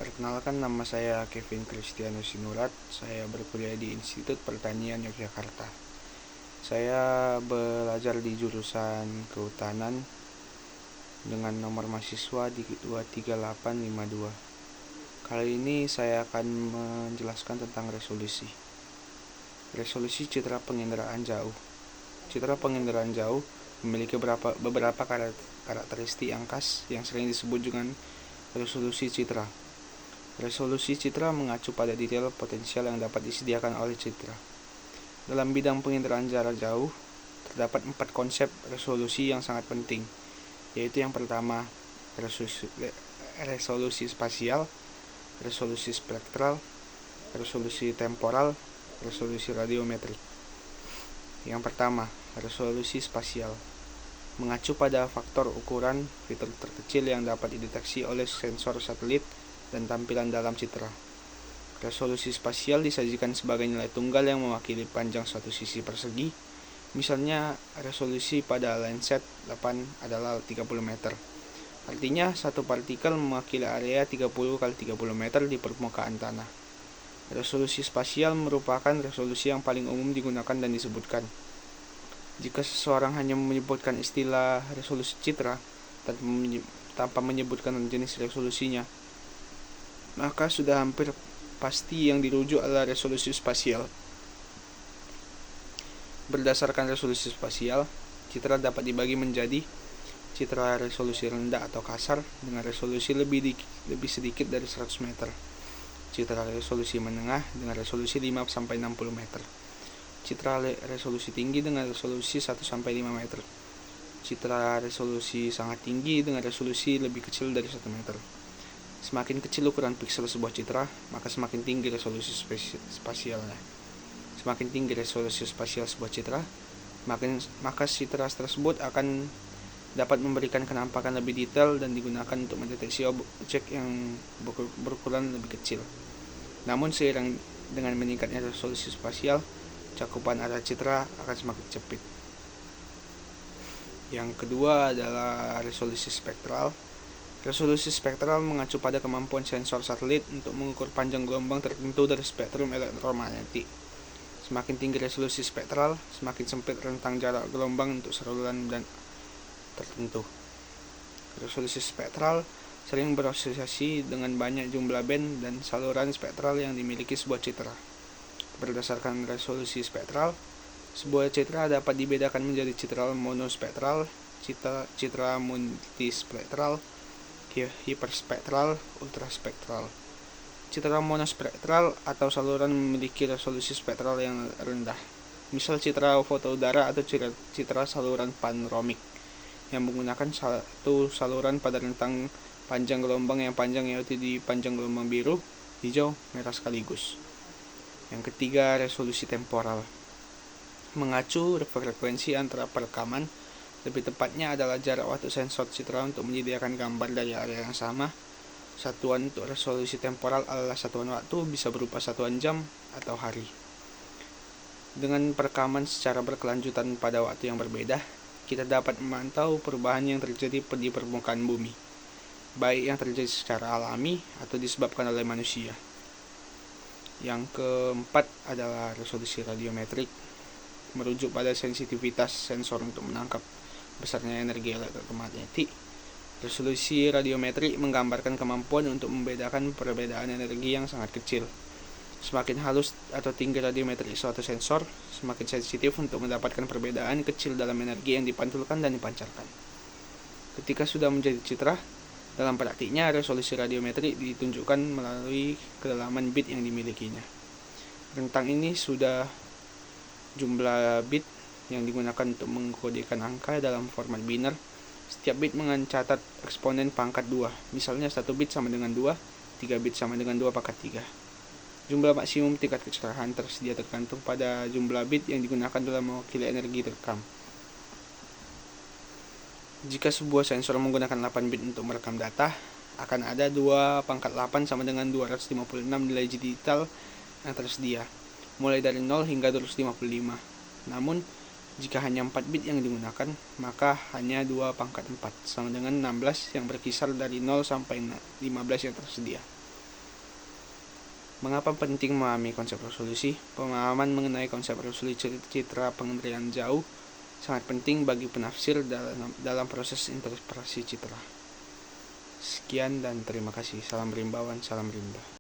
Perkenalkan, nama saya Kevin Kristianus Sinurat. Saya berkuliah di Institut Pertanian Yogyakarta. Saya belajar di jurusan Kehutanan dengan nomor mahasiswa di 23852. Kali ini saya akan menjelaskan tentang resolusi. Resolusi citra penginderaan jauh. Citra penginderaan jauh memiliki beberapa karakteristik yang khas yang sering disebut dengan resolusi citra. Resolusi citra mengacu pada detail potensial yang dapat disediakan oleh citra. Dalam bidang penginderaan jarak jauh, terdapat 4 konsep resolusi yang sangat penting, yaitu yang pertama, resolusi spasial, resolusi spektral, resolusi temporal, resolusi radiometrik. Yang pertama, resolusi spasial. Mengacu pada faktor ukuran fitur terkecil yang dapat dideteksi oleh sensor satelit dan tampilan dalam citra. Resolusi spasial disajikan sebagai nilai tunggal yang mewakili panjang suatu sisi persegi. Misalnya, resolusi pada Landsat 8 adalah 30 meter. Artinya, satu partikel mewakili area 30 x 30 meter di permukaan tanah. Resolusi spasial merupakan resolusi yang paling umum digunakan dan disebutkan. Jika seseorang hanya menyebutkan istilah resolusi citra tanpa menyebutkan jenis resolusinya, maka sudah hampir pasti yang dirujuk adalah resolusi spasial. Berdasarkan resolusi spasial, citra dapat dibagi menjadi citra resolusi rendah atau kasar dengan resolusi lebih sedikit dari 100 meter, citra resolusi menengah dengan resolusi 5-60 meter, citra resolusi tinggi dengan resolusi 1-5 meter, citra resolusi sangat tinggi dengan resolusi lebih kecil dari 1 meter. Semakin kecil ukuran piksel sebuah citra, maka semakin tinggi resolusi spasialnya. Semakin tinggi resolusi spasial sebuah citra, maka citra tersebut akan dapat memberikan kenampakan lebih detail dan digunakan untuk mendeteksi objek yang berukuran lebih kecil. Namun seiring dengan meningkatnya resolusi spasial, cakupan area citra akan semakin sempit. Yang kedua adalah resolusi spektral. Resolusi spektral mengacu pada kemampuan sensor satelit untuk mengukur panjang gelombang tertentu dari spektrum elektromagnetik. Semakin tinggi resolusi spektral, semakin sempit rentang jarak gelombang untuk saluran dan tertentu. Resolusi spektral sering berasosiasi dengan banyak jumlah band dan saluran spektral yang dimiliki sebuah citra. Berdasarkan resolusi spektral, sebuah citra dapat dibedakan menjadi citra monospektral, citra multispektral, hiperspektral, ultraspektral. Citra monospektral atau saluran memiliki resolusi spektral yang rendah. Misal citra foto udara atau citra saluran panoramik yang menggunakan satu saluran pada rentang panjang gelombang yang panjang, yaitu di panjang gelombang biru, hijau, merah sekaligus. Yang ketiga, resolusi temporal. Mengacu frekuensi antara perekaman, lebih tepatnya adalah jarak waktu sensor citra untuk menyediakan gambar dari area yang sama. Satuan untuk resolusi temporal adalah satuan waktu, bisa berupa satuan jam atau hari. Dengan perekaman secara berkelanjutan pada waktu yang berbeda, kita dapat memantau perubahan yang terjadi di permukaan bumi, baik yang terjadi secara alami atau disebabkan oleh manusia. Yang keempat adalah resolusi radiometrik, merujuk pada sensitivitas sensor untuk menangkap besarnya energi elektromagnetik. Resolusi radiometrik menggambarkan kemampuan untuk membedakan perbedaan energi yang sangat kecil. Semakin halus atau tinggi radiometrik suatu sensor, semakin sensitif untuk mendapatkan perbedaan kecil dalam energi yang dipantulkan dan dipancarkan. Ketika sudah menjadi citra, dalam praktiknya resolusi radiometrik ditunjukkan melalui kedalaman bit yang dimilikinya. Rentang ini sudah jumlah bit yang digunakan untuk mengkodekan angka dalam format biner. Setiap bit mencatat eksponen pangkat 2. Misalnya 1 bit sama dengan 2, 3 bit sama dengan 2 pangkat 3. Jumlah maksimum tingkat kecerahan tersedia tergantung pada jumlah bit yang digunakan dalam mewakili energi terekam. Jika sebuah sensor menggunakan 8 bit untuk merekam data, akan ada 2 pangkat 8 sama dengan 256 nilai digital yang tersedia, mulai dari 0 hingga 255. Namun, jika hanya 4 bit yang digunakan, maka hanya 2 pangkat 4 sama dengan 16 yang berkisar dari 0 sampai 15 yang tersedia. Mga penting memahami konsep resolusi. Pemahaman mengenai konsep resolusi citra pengendalian jauh sangat penting bagi penafsir dalam proses interpretasi citra. Sekian dan terima kasih. Salam rimbawan, salam rimba.